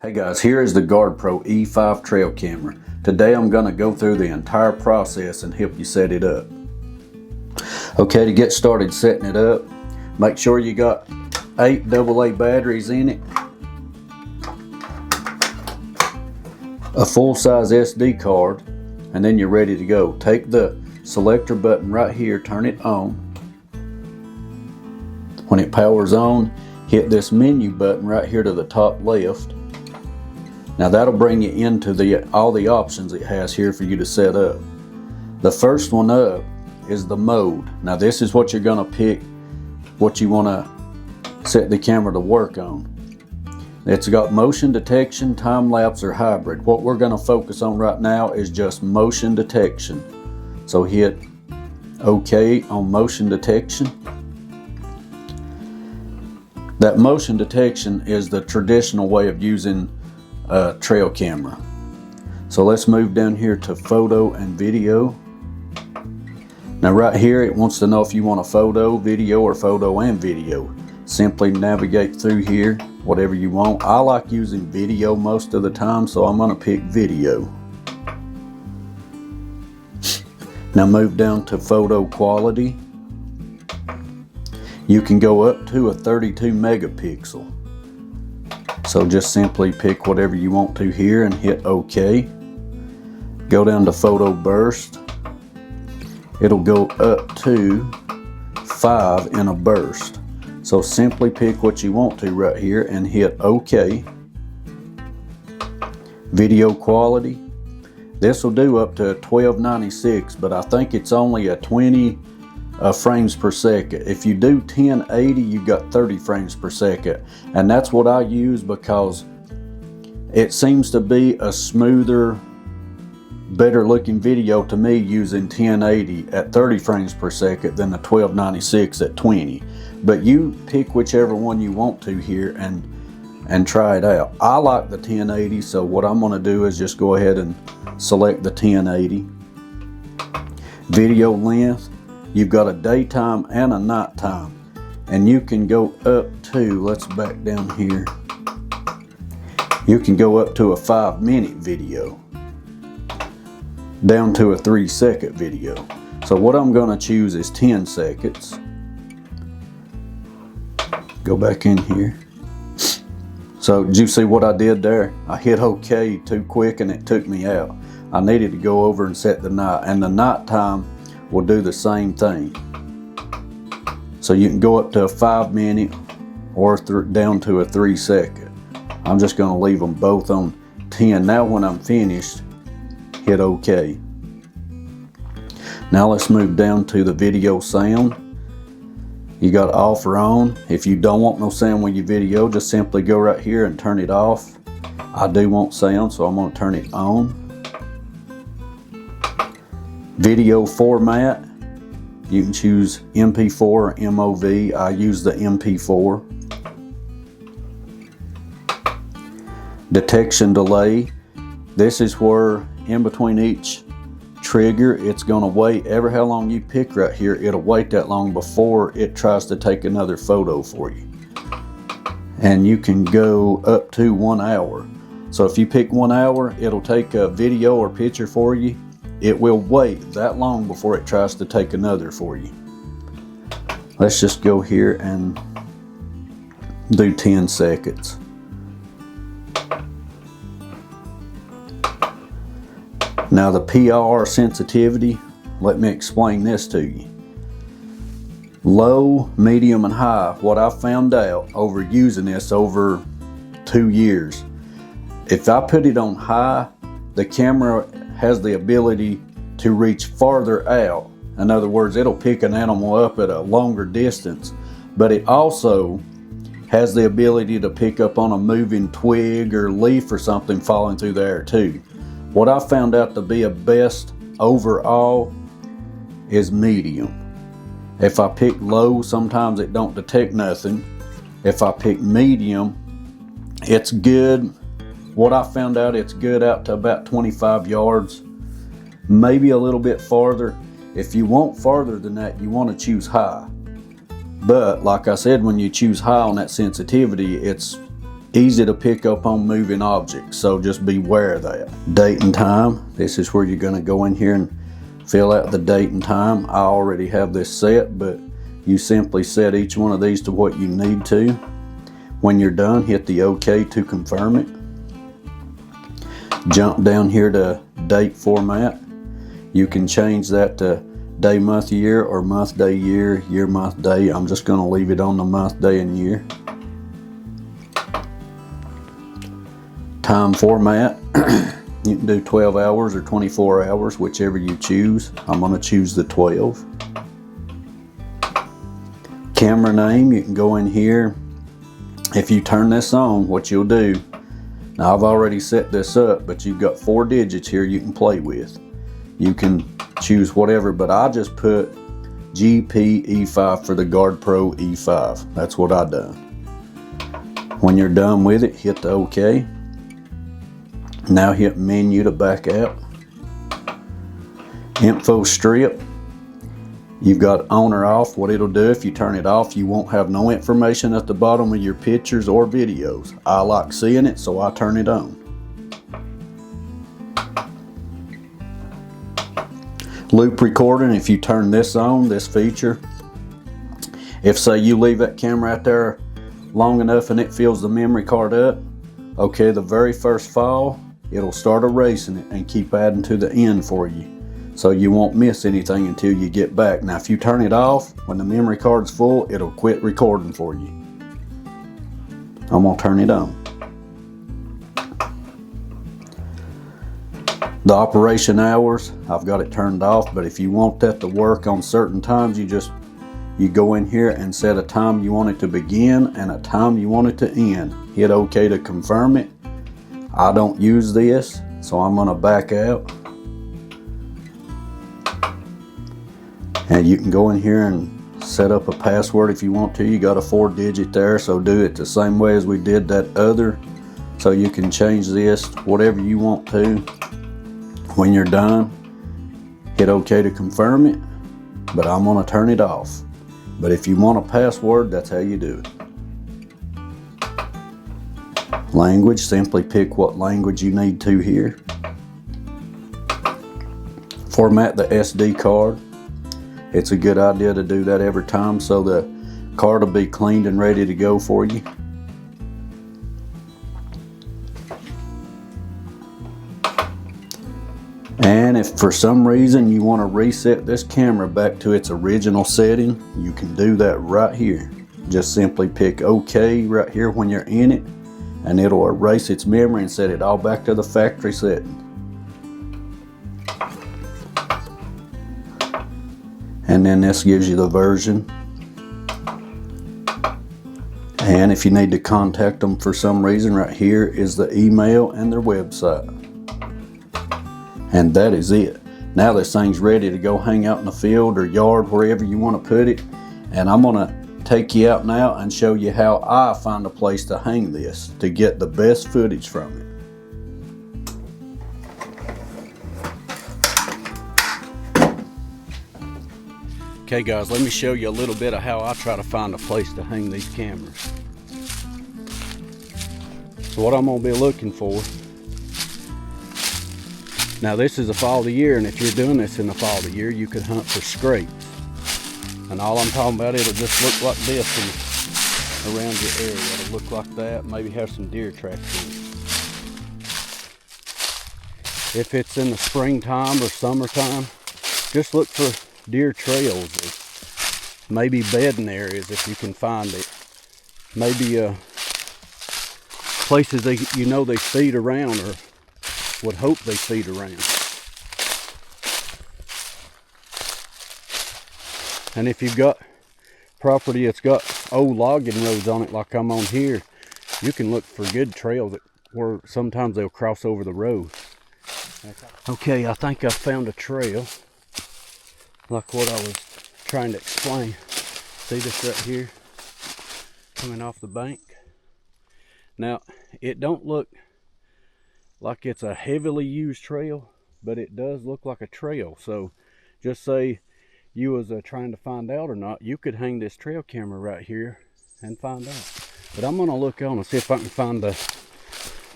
Hey guys, here is the GardePro E5 Trail Camera. Today I'm going to go through the entire process and help you set it up. Okay, to get started setting it up, make sure you got 8 AA batteries in it, a full-size SD card, and then you're ready to go. Take the selector button right here, turn it on. When it powers on, hit this menu button right here to the top left. Now that'll bring you into all the options it has here for you to set up. The first one up is the mode. Now this is what you're going to pick, what you want to set the camera to work on. It's got motion detection, time lapse, or hybrid. What we're going to focus on right now is just motion detection. So hit OK on motion detection. That motion detection is the traditional way of using a trail camera. So let's move down here to photo and video. Now right here it wants to know if you want a photo, video, or photo and video. Simply navigate through here, whatever you want. I like using video most of the time, so I'm going to pick video. Now move down to photo quality. You can go up to a 32 megapixel. So just simply pick whatever you want to here and hit OK. Go down to photo burst. It'll go up to 5 in a burst. So simply pick what you want to right here and hit OK. Video quality. This will do up to 1296, but I think it's only a 20 frames per second. If you do 1080, you got 30 frames per second, and that's what I use because it seems to be a smoother, better looking video to me using 1080 at 30 frames per second than the 1296 at 20. But you pick whichever one you want to here and try it out. I like the 1080, so what I'm going to do is just go ahead and select the 1080. Video length. You've got a daytime and a nighttime, and you can go up to, let's back down here, you can go up to a 5-minute video, down to a 3-second video. So what I'm going to choose is 10 seconds. Go back in here. So did you see what I did there? I hit OK too quick and it took me out. I needed to go over and set the night, and the nighttime will do the same thing. So you can go up to a 5-minute or down to a 3-second. I'm just going to leave them both on 10. Now when I'm finished, hit OK. Now let's move down to the video sound. You got off or on. If you don't want no sound when you video, just simply go right here and turn it off. I do want sound, so I'm going to turn it on. Video format, you can choose MP4 or MOV. I use the MP4. Detection delay, this is where in between each trigger it's going to wait. Ever how long you pick right here, it'll wait that long before it tries to take another photo for you. And you can go up to 1 hour. So if you pick 1 hour, it'll take a video or picture for you. It will wait that long before it tries to take another for you. Let's just go here and do 10 seconds. Now the PIR sensitivity, let me explain this to you. Low, medium, and high, what I found out over using this over 2 years, if I put it on high, the camera has the ability to reach farther out. In other words, it'll pick an animal up at a longer distance, but it also has the ability to pick up on a moving twig or leaf or something falling through the air too. What I found out to be a best overall is medium. If I pick low, sometimes it don't detect nothing. If I pick medium, it's good. What I found out, it's good out to about 25 yards, maybe a little bit farther. If you want farther than that, you want to choose high. But like I said, when you choose high on that sensitivity, it's easy to pick up on moving objects, so just beware of that. Date and time, this is where you're going to go in here and fill out the date and time. I already have this set, but you simply set each one of these to what you need to. When you're done, hit the OK to confirm it. Jump down here to date format. You can change that to day, month, year, or month, day, year, year, month, day. I'm just going to leave it on the month, day, and year. Time format, you can do 12 hours or 24 hours, whichever you choose. I'm going to choose the 12. Camera name, you can go in here. If you turn this on, what you'll do, now I've already set this up, but you've got 4 digits here you can play with. You can choose whatever, but I just put GP E5 for the GardePro E5. That's what I done. When you're done with it, hit the OK. Now hit menu to back out. Info strip, you've got on or off. What it'll do, if you turn it off, you won't have no information at the bottom of your pictures or videos. I like seeing it, so I turn it on. Loop recording, if you turn this on, this feature, if say you leave that camera out there long enough and it fills the memory card up, okay, the very first file, it'll start erasing it and keep adding to the end for you, so you won't miss anything until you get back. Now if you turn it off, when the memory card's full, it'll quit recording for you. I'm gonna turn it on. The operation hours, I've got it turned off, but if you want that to work on certain times, you go in here and set a time you want it to begin and a time you want it to end. Hit OK to confirm it. I don't use this, so I'm gonna back out. And you can go in here and set up a password if you want to. You got a 4-digit there, so do it the same way as we did that other. So you can change this whatever you want to. When you're done, hit OK to confirm it, but I'm gonna turn it off. But if you want a password, that's how you do it. Language, simply pick what language you need to here. Format the SD card. It's a good idea to do that every time so the card will be cleaned and ready to go for you. And if for some reason you want to reset this camera back to its original setting, you can do that right here. Just simply pick OK right here when you're in it, and it'll erase its memory and set it all back to the factory setting. And then this gives you the version. And if you need to contact them for some reason, right here is the email and their website. And that is it. Now this thing's ready to go hang out in the field or yard, wherever you want to put it. And I'm gonna take you out now and show you how I find a place to hang this to get the best footage from it. Okay guys, let me show you a little bit of how I try to find a place to hang these cameras. So what I'm gonna be looking for, now this is the fall of the year, and if you're doing this in the fall of the year, you could hunt for scrapes. And all I'm talking about, it'll just look like this around your area. It'll look like that, maybe have some deer tracks in it. If it's in the springtime or summertime, just look for deer trails, or maybe bedding areas if you can find it. Maybe places you know they feed around, or would hope they feed around. And if you've got property that's got old logging roads on it like I'm on here, you can look for good trails where sometimes they'll cross over the road. Okay, I think I found a trail like what I was trying to explain. See this right here coming off the bank? Now it don't look like it's a heavily used trail, but it does look like a trail. So just say you was trying to find out or not, you could hang this trail camera right here and find out. But I'm gonna look on and see if I can find a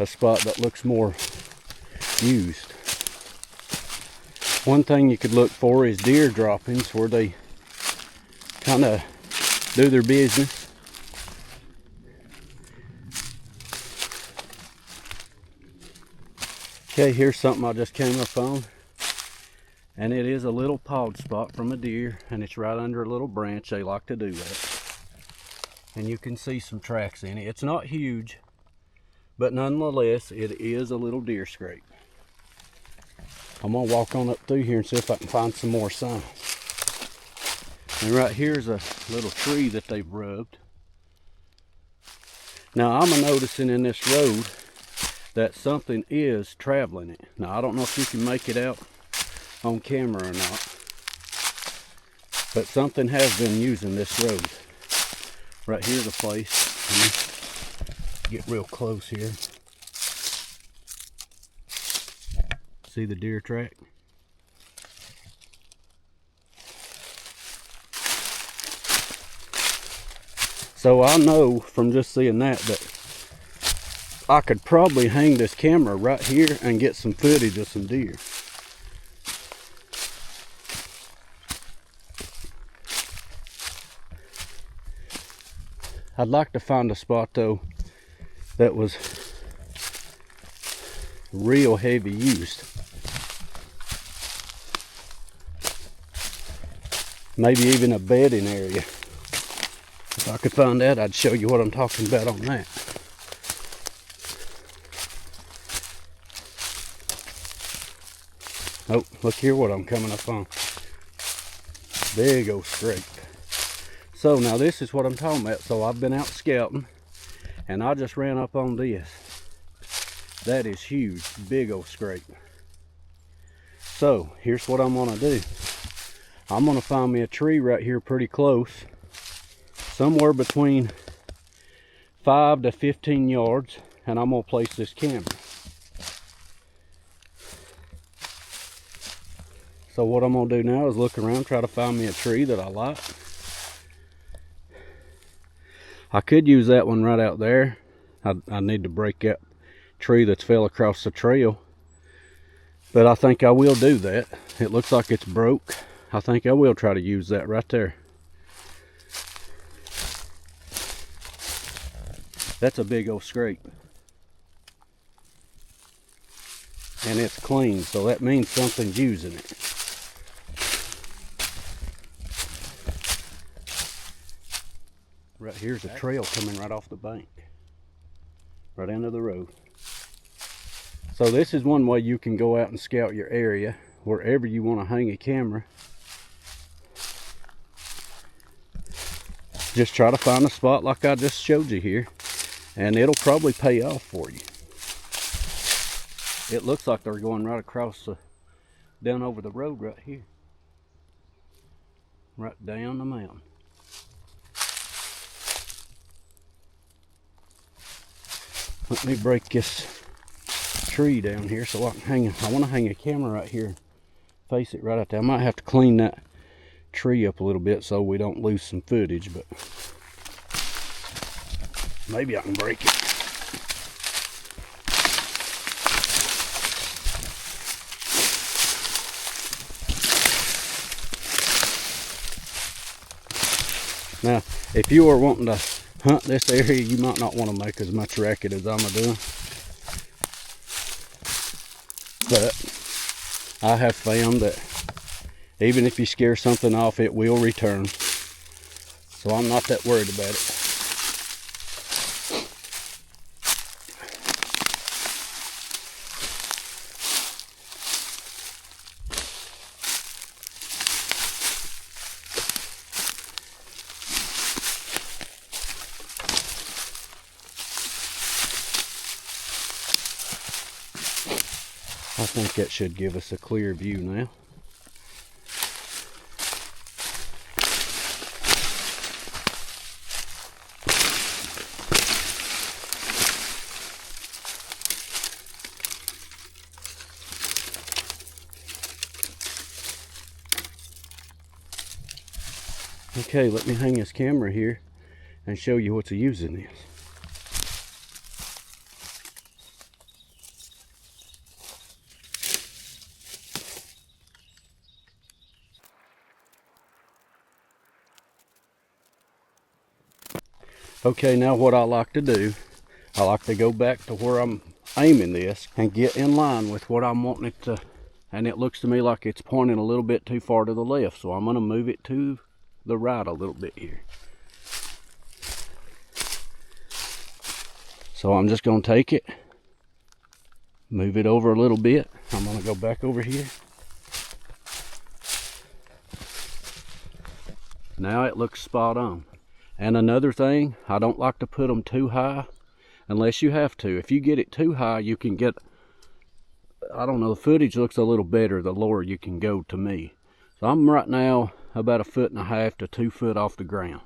spot that looks more used. One thing you could look for is deer droppings where they kind of do their business. Okay, here's something I just came up on, and it is a little pod spot from a deer, and it's right under a little branch. They like to do that, and you can see some tracks in it. It's not huge, but nonetheless it is a little deer scrape. I'm gonna walk on up through here and see if I can find some more signs. And right here's a little tree that they've rubbed. Now I'm noticing in this road that something is traveling it. Now I don't know if you can make it out on camera or not, but something has been using this road. Right here's a place. Let me get real close here. See the deer track? So I know from just seeing that I could probably hang this camera right here and get some footage of some deer. I'd like to find a spot though that was real heavy used. Maybe even a bedding area. If I could find that, I'd show you what I'm talking about on that. Oh, look here what I'm coming up on. Big old scrape. So now this is what I'm talking about. So I've been out scouting and I just ran up on this. That is huge, big old scrape. So here's what I'm gonna do. I'm gonna find me a tree right here pretty close, somewhere between 5 to 15 yards, and I'm gonna place this camera. So what I'm gonna do now is look around, try to find me a tree that I like. I could use that one right out there. I need to break that tree that's fell across the trail, but I think I will do that. It looks like it's broke. I think I will try to use that right there. That's a big old scrape. And it's clean, so that means something's using it. Right here's a trail coming right off the bank, right into the road. So this is one way you can go out and scout your area wherever you want to hang a camera. Just try to find a spot like I just showed you here, and it'll probably pay off for you. It looks like they're going right across down over the road right here, right down the mountain. Let me break this tree down here so I can hang it. I want to hang a camera right here, face it right out there. I might have to clean that tree up a little bit so we don't lose some footage, but maybe I can break it. Now, if you are wanting to hunt this area, you might not want to make as much racket as I'm doing. But I have found that even if you scare something off, it will return. So I'm not that worried about it. I think that should give us a clear view now. Okay, let me hang this camera here and show you what's using this. Okay, now what I like to do, I like to go back to where I'm aiming this and get in line with what I'm wanting it to, and it looks to me like it's pointing a little bit too far to the left, so I'm going to move it to the right a little bit here. So I'm just going to take it, move it over a little bit. I'm going to go back over here. Now it looks spot on. And another thing, I don't like to put them too high unless you have to. If you get it too high, you can get, I don't know, the footage looks a little better the lower you can go to me. So I'm right now about 1.5 feet to 2 feet off the ground.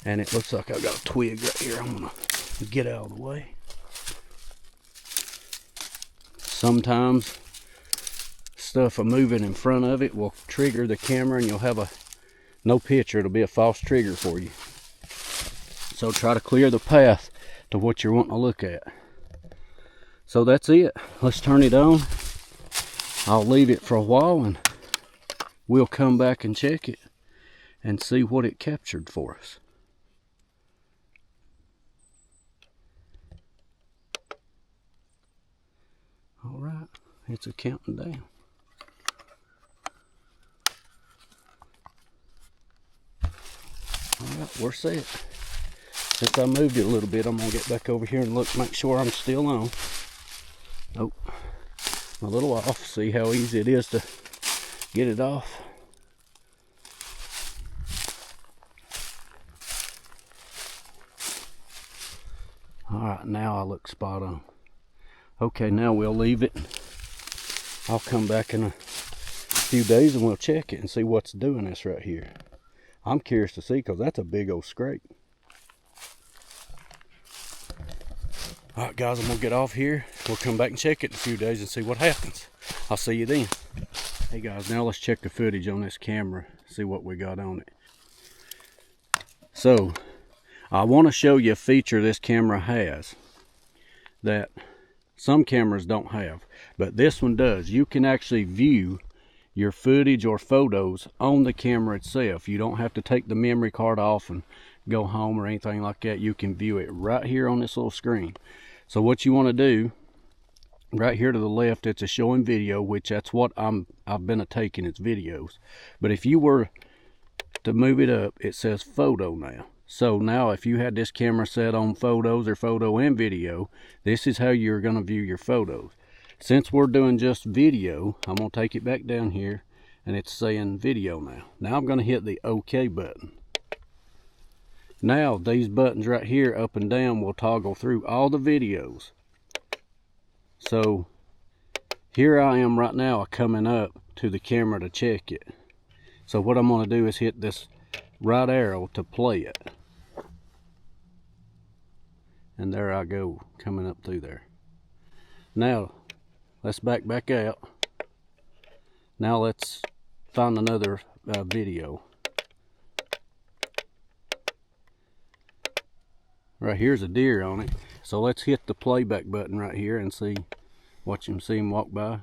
And it looks like I've got a twig right here. I'm gonna get out of the way. Sometimes stuff moving in front of it will trigger the camera and you'll have no picture. It'll be a false trigger for you. So try to clear the path to what you're wanting to look at. So that's it. Let's turn it on. I'll leave it for a while and we'll come back and check it and see what it captured for us. All right, it's a counting down. All right, we're set. Since I moved it a little bit, I'm gonna get back over here and look, make sure I'm still on. Oh, a little off. See how easy it is to get it off. All right, now I look spot on. Okay, now we'll leave it. I'll come back in a few days and we'll check it and see what's doing this right here. I'm curious to see because that's a big old scrape. All right, guys, I'm gonna get off here. We'll come back and check it in a few days and see what happens. I'll see you then. Hey guys, now let's check the footage on this camera, see what we got on it. So, I want to show you a feature this camera has that some cameras don't have, but this one does. You can actually view your footage or photos on the camera itself. You don't have to take the memory card off and go home or anything like that. You can view it right here on this little screen. So what you want to do, right here to the left, it's a showing video, which that's what I've been taking, its videos. But if you were to move it up, it says photo now. So now if you had this camera set on photos or photo and video, this is how you're going to view your photos. Since we're doing just video, I'm going to take it back down here and it's saying video now. Now I'm going to hit the OK button. Now these buttons right here up and down will toggle through all the videos. So here I am right now coming up to the camera to check it. So what I'm going to do is hit this right arrow to play it. And there I go, coming up through there. Now, let's back out. Now let's find another video. Right here's a deer on it. So let's hit the playback button right here and watch him see him walk by.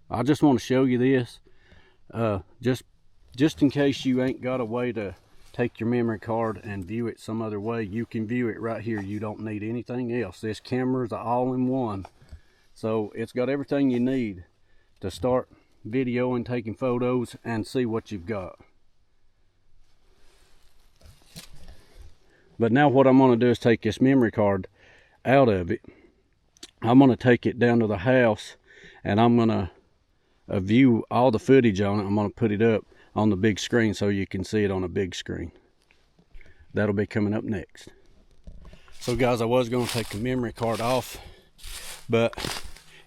I just want to show you this. Just in case you ain't got a way to take your memory card and view it some other way, you can view it right here. You don't need anything else. This camera is all-in-one, so it's got everything you need to start videoing, taking photos, and see what you've got. But now what I'm going to do is take this memory card out of it. I'm going to take it down to the house and I'm going to view all the footage on it. I'm going to put it up on the big screen so you can see it on a big screen. That'll be coming up next. So guys, I was going to take the memory card off, but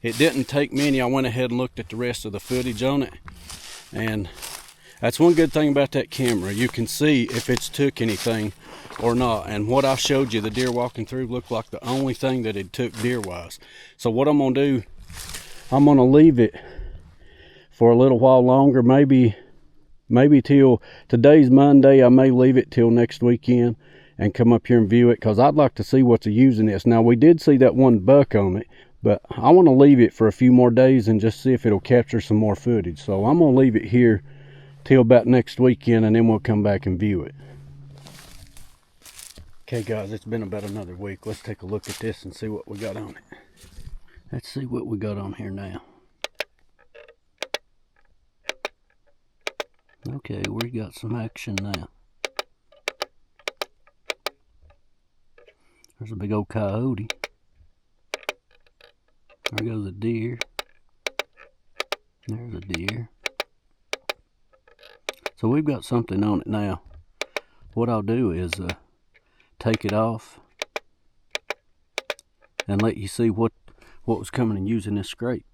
it didn't take many. I went ahead and looked at the rest of the footage on it, and that's one good thing about that camera. You can see if it's took anything or not. And what I showed you, the deer walking through, looked like the only thing that it took deer wise. So what I'm going to do, I'm going to leave it for a little while longer, maybe till today's Monday. I may leave it till next weekend and come up here and view it, because I'd like to see what's using this. Now we did see that one buck on it, but I want to leave it for a few more days and just see if it'll capture some more footage. So I'm going to leave it here till about next weekend, and then we'll come back and view it. Okay guys, it's been about another week. Let's take a look at this and see what we got on it. Let's see what we got on here now. Okay, we got some action now. There's a big old coyote. There goes a deer. There's a deer. So we've got something on it now. What I'll do is take it off and let you see what was coming and using this scrape.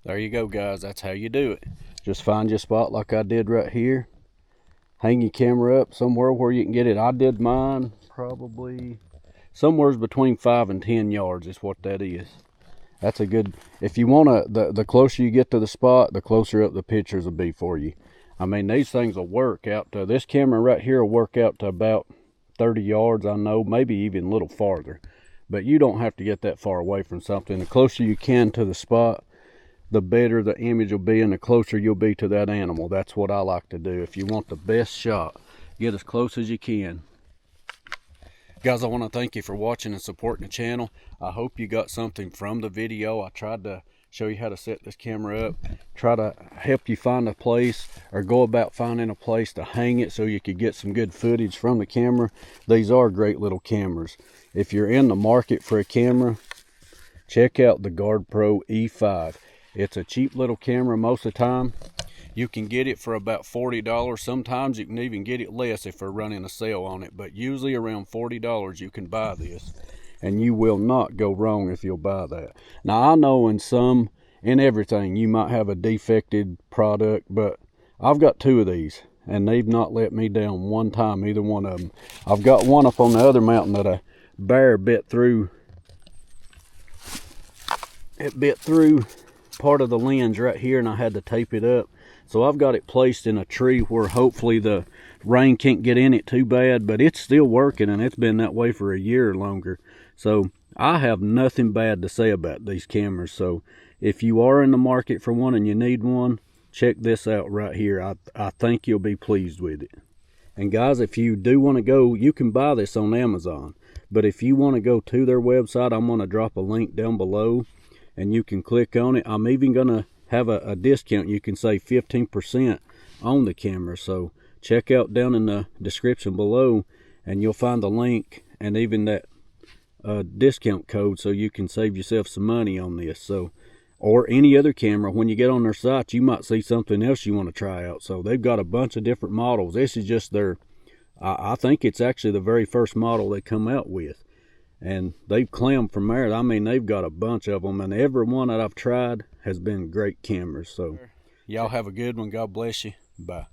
there you go, guys. That's how you do it. Just find your spot like I did right here. Hang your camera up somewhere where you can get it. I did mine probably somewhere between 5 and 10 yards is what that is. That's a good, if you want to, the closer you get to the spot, the closer up the pictures will be for you. I mean, these things will work out to, this camera right here will work out to about 30 yards, I know, maybe even a little farther. But you don't have to get that far away from something. The closer you can to the spot, the better the image will be and the closer you'll be to that animal. That's what I like to do. If you want the best shot, get as close as you can. Guys, I want to thank you for watching and supporting the channel. I hope you got something from the video. I tried to show you how to set this camera up, try to help you find a place or go about finding a place to hang it so you could get some good footage from the camera. These are great little cameras. If you're in the market for a camera, check out the GardePro E5. It's a cheap little camera most of the time. You can get it for about $40. Sometimes you can even get it less if they're running a sale on it, but usually around $40 you can buy this. And you will not go wrong if you'll buy that. Now, I know in everything, you might have a defected product, but I've got 2 of these, and they've not let me down one time, either one of them. I've got one up on the other mountain that a bear bit through. It bit through part of the lens right here, and I had to tape it up. So I've got it placed in a tree where hopefully the rain can't get in it too bad, but it's still working, and it's been that way for a year or longer. So I have nothing bad to say about these cameras. So if you are in the market for one and you need one, check this out right here. I think you'll be pleased with it. And guys, if you do want to go, you can buy this on Amazon. But if you want to go to their website, I'm going to drop a link down below, and you can click on it. I'm even going to have a discount. You can save 15% on the camera. So check out down in the description below, and you'll find the link and even that discount code, so you can save yourself some money on this. So, or any other camera, when you get on their site, you might see something else you want to try out. So they've got a bunch of different models. This is just their, I think it's actually the very first model they come out with, and they've claimed from there. I mean, they've got a bunch of them, and every one that I've tried has been great cameras. So y'all have a good one. God bless you. Bye.